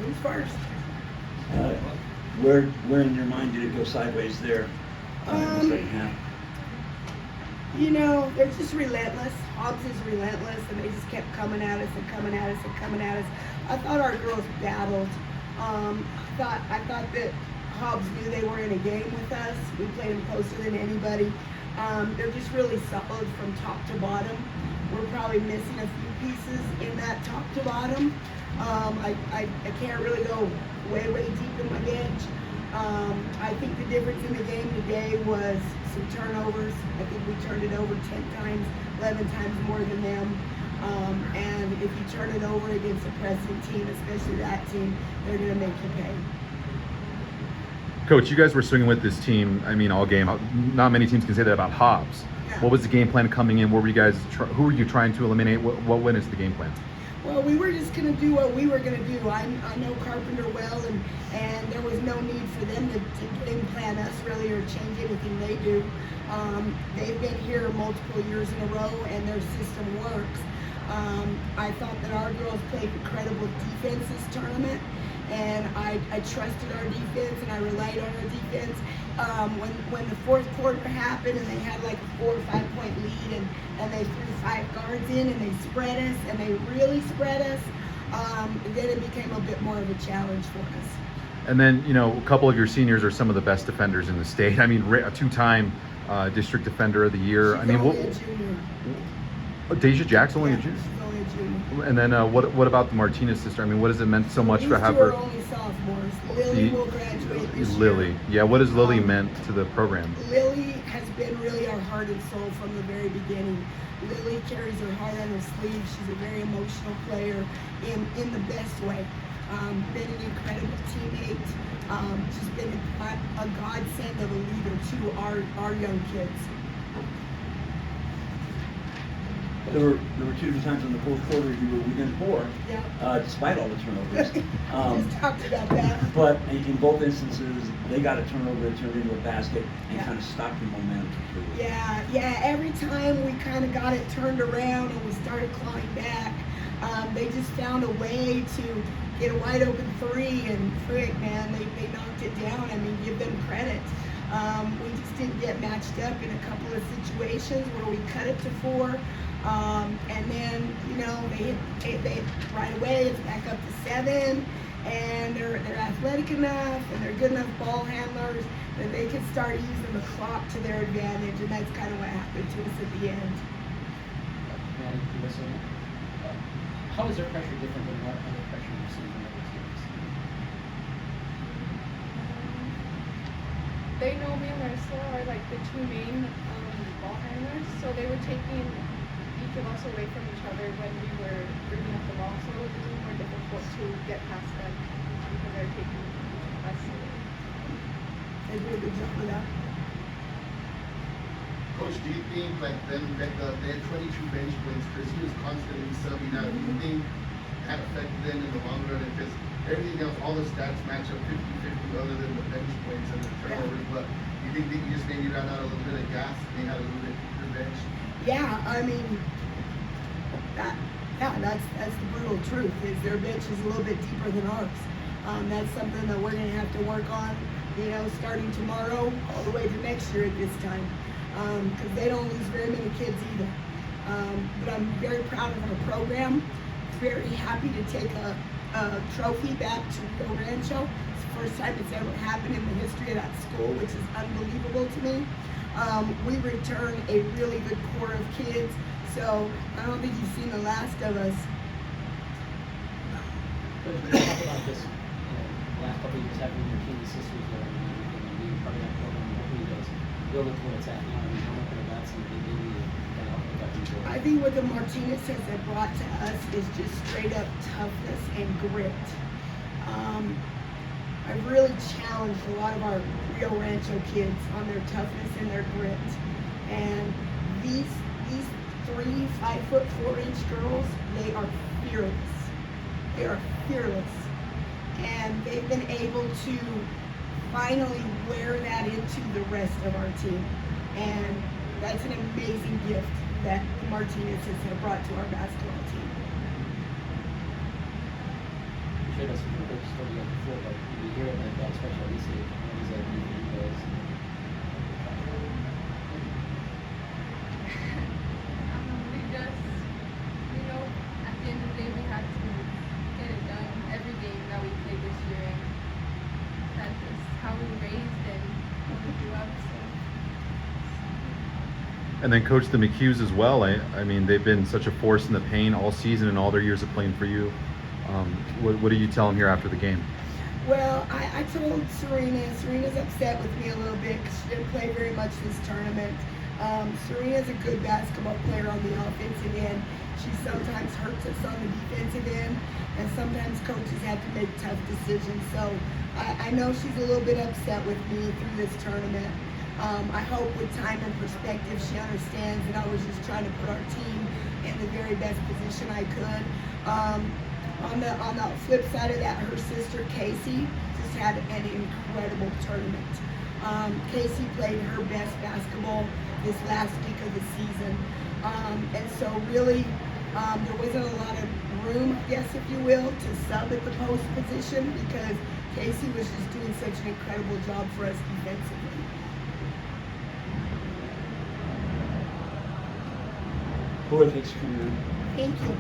Who's first? Where in your mind did it go sideways there in the second half? You know, they're just relentless. Hobbs is relentless, and they just kept coming at us and coming at us and coming at us. I thought our girls battled. I thought that Hobbs knew they were in a game with us. We played them closer than anybody. They're just really solid from top to bottom. We're probably missing a few pieces in that top to bottom. I can't really go way deep in my bench. I think the difference in the game today was some turnovers. I think we turned it over 10 times, 11 times more than them. And if you turn it over against a pressing team, especially that team, they're going to make you pay. Coach, you guys were swinging with this team, I mean, all game. Not many teams can say that about Hobbs. Yeah. What was the game plan coming in? What were you guys, who were you trying to eliminate? What went into the game plan? Well, we were just going to do what we were going to do. I know Carpenter well, and there was no need for them to game plan us really or change anything they do. They've been here multiple years in a row, and their system works. I thought that our girls played incredible defense this tournament, and I trusted our defense, and I relied on our defense. When the fourth quarter happened and they had like a 4 or 5 point lead, and they threw 5 guards in and they spread us, and they really spread us, then it became a bit more of a challenge for us. And then, you know, a couple of your seniors are some of the best defenders in the state. I mean, a 2-time district defender of the year. She's I mean, only a junior. Deja Jackson, only a Yeah, junior. she's only a junior. And then what about the Martinez sister? I mean, what has it meant so much These to have two are her? only sophomores. Lily will graduate this Lily. year. Yeah, what has Lily meant to the program? Lily has been really our heart and soul from the very beginning. Lily carries her heart on her sleeve. She's a very emotional player in the best way. Been an incredible teammate. She's been a godsend of a leader to our young kids. There were 2 different times in the fourth quarter you were within 4, Yeah. despite all the turnovers. Just talked about that. But in both instances, they got a turnover that turned into a basket and Yeah. kind of stopped the momentum completely. Yeah. Every time we kind of got it turned around and we started clawing back, they just found a way to get a wide open 3, and frick, man, they knocked it down. I mean, give them credit. We just didn't get matched up in a couple of situations where we cut it to 4. And then, you know, they right away, it's back up to 7, and they're athletic enough and they're good enough ball handlers that they can start using the clock to their advantage, and that's kind of what happened to us at the end. Manny, you listen. How is their pressure different than what other pressure you've seen from other teams? They know me and Marcelo are like the 2 main ball handlers, so they were taking each of us away from each other when we were bringing up the ball, so it was a little more difficult to get past them because they're taking us away. They do a good job of that. Coach, do you think they had 22 bench points because he was constantly subbing out? Do you think that affected them in the long run? Because everything else, all the stats match up 50-50 other than the bench points and the turnovers. But do you think that you just maybe ran out a little bit of gas and they had a little bit deeper bench? Yeah, I mean, that's the brutal truth. Is their bench is a little bit deeper than ours. That's something that we're going to have to work on, you know, starting tomorrow all the way to next year at this time, because they don't lose very many kids either. But I'm very proud of our program. Very happy to take a trophy back to Rio Rancho. It's the first time it's ever happened in the history of that school, which is unbelievable to me. We return a really good core of kids, so I don't think you've seen the last of us. But when you talk about this, last couple of years having your teen sisters there and being part of that program, hopefully you guys build it to what it's at now. I mean, how much of that's something they need to kind of help with that control? I think what the Martinez's have brought to us is just straight up toughness and grit. I've really challenged a lot of our Rio Rancho kids on their toughness and their grit. And these 3 5'4" girls, they are fearless. They are fearless. And they've been able to finally wear that into the rest of our team. And that's an amazing gift that the Martinez's have brought to our basketball team. portrayed us as a coach told you before, but when you hear it like that, especially at least what is that mean for you guys? We just, you know, at the end of the day, we had to get it done every game that we played this year, and that's just how we were raised and how we grew up. So. And then coach the McHughes as well. I mean, they've been such a force in the paint all season and all their years of playing for you. What do you tell them here after the game? Well, I told Serena's upset with me a little bit because she didn't play very much this tournament. Serena's a good basketball player on the offensive end. She sometimes hurts us on the defensive end, and sometimes coaches have to make tough decisions. So I know she's a little bit upset with me through this tournament. I hope with time and perspective she understands that I was just trying to put our team in the very best position I could. On the flip side of that, her sister Casey just had an incredible tournament. Casey played her best basketball this last week of the season. And so really, there wasn't a lot of room, I guess, if you will, to sub at the post position because Casey was just doing such an incredible job for us defensively. Boy, thanks for coming in. Thank you.